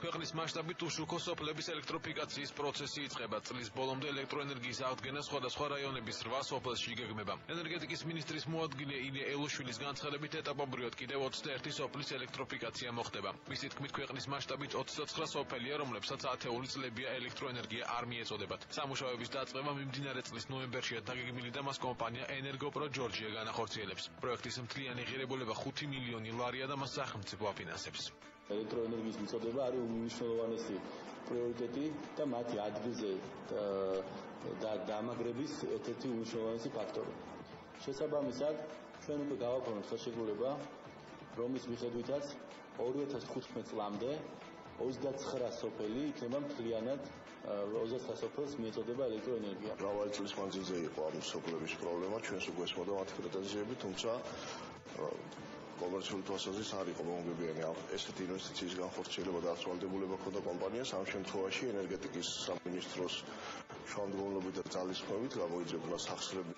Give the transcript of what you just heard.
ქვეყნის მასშტაბით უშუქო სოფლების ელექტროფიკაციის პროცესი იწყება. წლის ბოლომდე ელექტროენერგიის აღდგენა სხვადასხვა რაიონების 8 სოფელში იგეგმება. ენერგეტიკის მინისტრის მოადგილე ილია ელუშვილის განცხადებით ეტაპობრივად კიდევ 21 სოფლის ელექტროფიკაცია მოხდება. მისი თქმით, ქვეყნის მასშტაბით 29 სოფელია, რომლებსაც ათეული წლებია ელექტროენერგია არ მიეწოდებათ. სამუშაოების დაწყება მიმდინარე წლის ნოემბერშია დაგეგმილი და მას კომპანია ენერგოპრო ჯორჯია განახორციელებს. პროექტის მთლიანი ღირებულება 5 მილიონი ლარია და მას სახელმწიფო აფინანსებს. ელექტროენერგიის მიწოდება არის უმნიშვნელოვანესი პრიორიტეტი და მათი ადგილზე დამაგრების ერთ-ერთი უმნიშვნელოვანესი ფაქტორი. შესაბამისად, ჩვენ უკვე გავაფორმებთ ხელშეკრულება, რომლის მიხედვითაც 2015 წლამდე 29 სოფელი იქნება მთლიანად 29 სოფელს მიეწოდება ელექტროენერგია. მრავალი წლის მანძილზე იყო ამ სოფლების პრობლემა, ჩვენს უკვე ესმოდა მათი პრეტენზიები, თუმცა კომერციული თვალსაზრისით არ იყო მომგებიანი ესეთი ინვესტიციის განხორციელება და აწვალდებულება ქონდა კომპანიას. ამ შემთხვევაში ენერგეტიკის სამინისტროს შუამდგომლობით და ძალისხმევით გამოიძებნა სახსრები